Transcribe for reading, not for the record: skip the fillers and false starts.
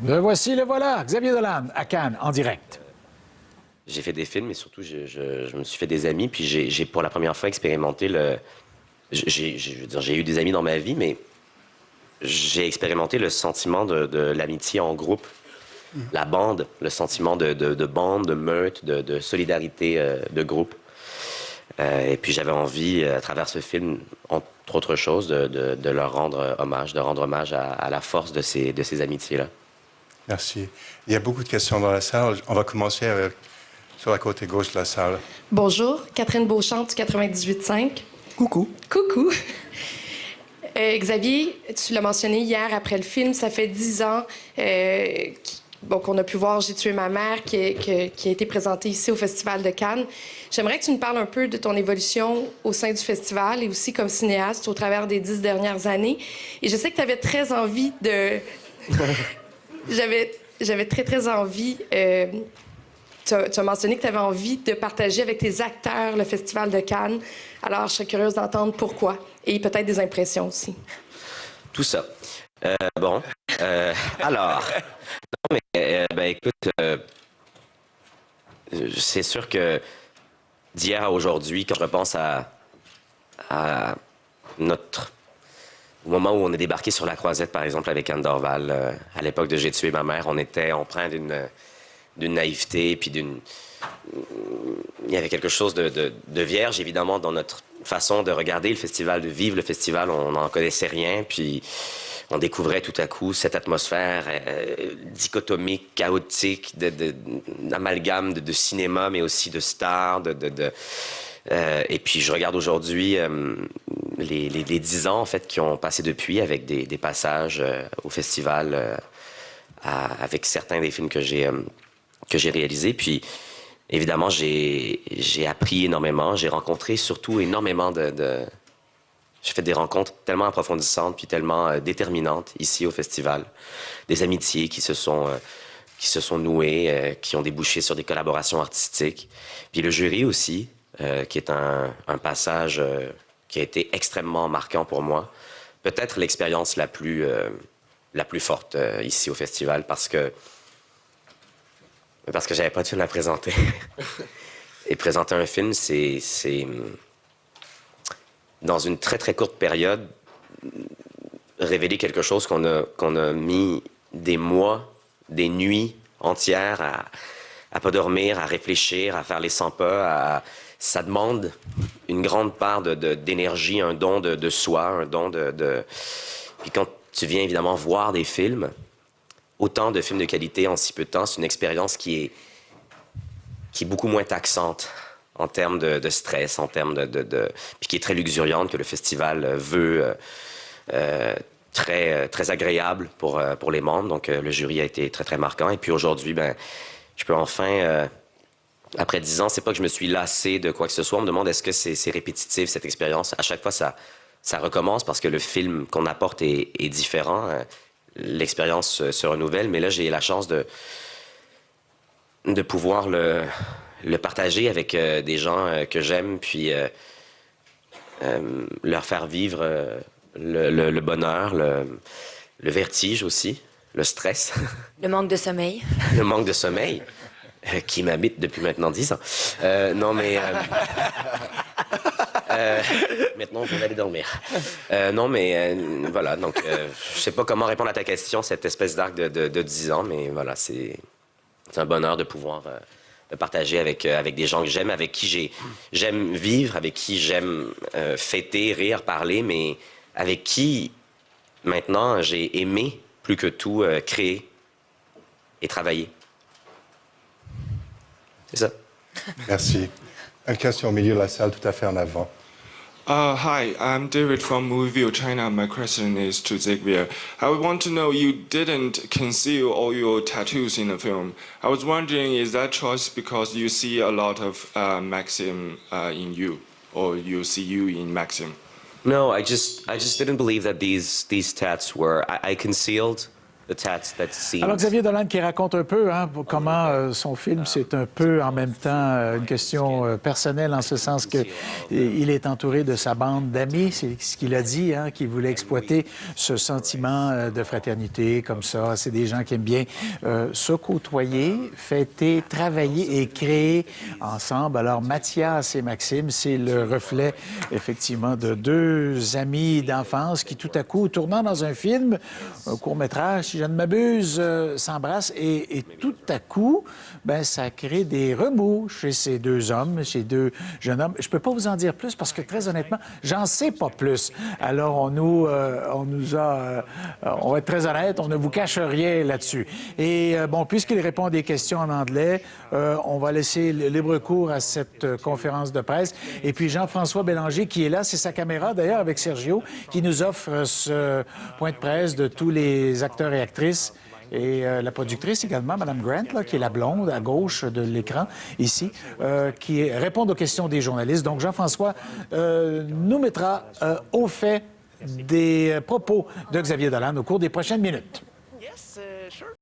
Le voilà, Xavier Dolan, à Cannes, en direct. J'ai fait des films, mais surtout, je me suis fait des amis, puis j'ai pour la première fois expérimenté le... je veux dire, j'ai eu des amis dans ma vie, mais j'ai expérimenté le sentiment de l'amitié en groupe, la bande, le sentiment de bande, de meute, de solidarité de groupe. Et puis j'avais envie, à travers ce film, entre autres choses, de leur rendre hommage, de rendre hommage à la force de ces amitiés-là. Merci. Il y a beaucoup de questions dans la salle. On va commencer avec, sur la côté gauche de la salle. Bonjour, Catherine Beauchamp du 98.5. Coucou. Coucou. Xavier, tu l'as mentionné hier après le film, ça fait 10 ans qu'on a pu voir J'ai tué ma mère qui a été présenté ici au Festival de Cannes. J'aimerais que tu nous parles un peu de ton évolution au sein du festival et aussi comme cinéaste au travers des 10 dernières années. Et je sais que tu avais très envie de... J'avais très envie... Tu as mentionné que tu avais envie de partager avec tes acteurs le Festival de Cannes. Alors, je serais curieuse d'entendre pourquoi et peut-être des impressions aussi. Tout ça. Alors... Non, mais, écoute, c'est sûr que d'hier à aujourd'hui, quand je repense à au moment où on est débarqué sur la Croisette, par exemple, avec Anne Dorval, à l'époque de J'ai tué ma mère, on était empreint d'une naïveté, puis il y avait quelque chose de vierge, évidemment, dans notre façon de regarder le festival, de vivre le festival. On n'en connaissait rien, puis on découvrait tout à coup cette atmosphère dichotomique, chaotique, d'amalgame de cinéma, mais aussi de stars, et puis je regarde aujourd'hui les 10 ans, en fait, qui ont passé depuis, avec des passages au festival, avec certains des films que j'ai réalisés. Puis, évidemment, j'ai appris énormément. J'ai rencontré surtout énormément J'ai fait des rencontres tellement approfondissantes puis tellement déterminantes ici au festival. Des amitiés qui se sont nouées, qui ont débouché sur des collaborations artistiques. Puis le jury aussi, qui est un passage qui a été extrêmement marquant pour moi. Peut-être l'expérience la plus forte ici au festival parce que j'avais pas de film à présenter. Et présenter un film, c'est dans une très, très courte période, révéler quelque chose qu'on a mis des mois, des nuits entières à pas dormir, à réfléchir, à faire les 100 pas. Ça demande une grande part d'énergie, un don de soi, un don Puis quand tu viens évidemment voir des films, autant de films de qualité en si peu de temps, c'est une expérience qui est beaucoup moins taxante en termes de stress, en termes puis qui est très luxuriante, que le festival veut très agréable pour les membres. Donc, le jury a été très, très marquant. Et puis aujourd'hui, je peux enfin, après 10 ans, c'est pas que je me suis lassé de quoi que ce soit. On me demande est-ce que c'est répétitif, cette expérience. À chaque fois, ça recommence parce que le film qu'on apporte est différent. L'expérience se renouvelle. Mais là, j'ai la chance de pouvoir le partager avec des gens que j'aime, puis leur faire vivre le bonheur, le vertige aussi, le stress. Le manque de sommeil. Le manque de sommeil, qui m'habite depuis maintenant 10 ans. Non, mais... maintenant, je vais aller dormir. Non, mais voilà, donc je sais pas comment répondre à ta question, cette espèce d'arc de 10 ans, mais voilà, c'est un bonheur de pouvoir... de partager avec des gens que j'aime, avec qui j'aime vivre, avec qui j'aime fêter, rire, parler, mais avec qui, maintenant, j'ai aimé, plus que tout, créer et travailler. C'est ça. Merci. Une question au milieu de la salle, tout à fait en avant. Hi, I'm David from Movieview China. My question is to Xavier. I would want to know, you didn't conceal all your tattoos in the film. I was wondering, is that choice because you see a lot of Maxim in you, or you see you in Maxim? No, I just didn't believe that these tats were... I concealed the tats that seemed. Alors, Xavier Dolan qui raconte un peu comment son film, c'est un peu en même temps une question personnelle, en ce sens qu'il est entouré de sa bande d'amis. C'est ce qu'il a dit, qu'il voulait exploiter ce sentiment de fraternité comme ça. C'est des gens qui aiment bien se côtoyer, fêter, travailler et créer ensemble. Alors, Mathias et Maxime, c'est le reflet, effectivement, de deux amis d'enfance qui, tout à coup, tournant dans un film, un court-métrage, si je ne m'abuse, s'embrassent et tout à coup, ben ça crée des remous chez ces deux hommes, chez deux jeunes hommes. Je peux pas vous en dire plus parce que, très honnêtement, j'en sais pas plus. Alors, on va être très honnête, on ne vous cache rien là-dessus. Et bon, puisqu'il répond à des questions en anglais, on va laisser le libre cours à cette conférence de presse. Et puis, Jean-François Bélanger, qui est là, c'est sa caméra, d'ailleurs, avec Sergio, qui nous offre ce point de presse de tous les acteurs et actrices. Et la productrice également, Mme Grant, là, qui est la blonde à gauche de l'écran, ici, qui répond aux questions des journalistes. Donc, Jean-François nous mettra au fait des propos de Xavier Dolan au cours des prochaines minutes. Yes, sure.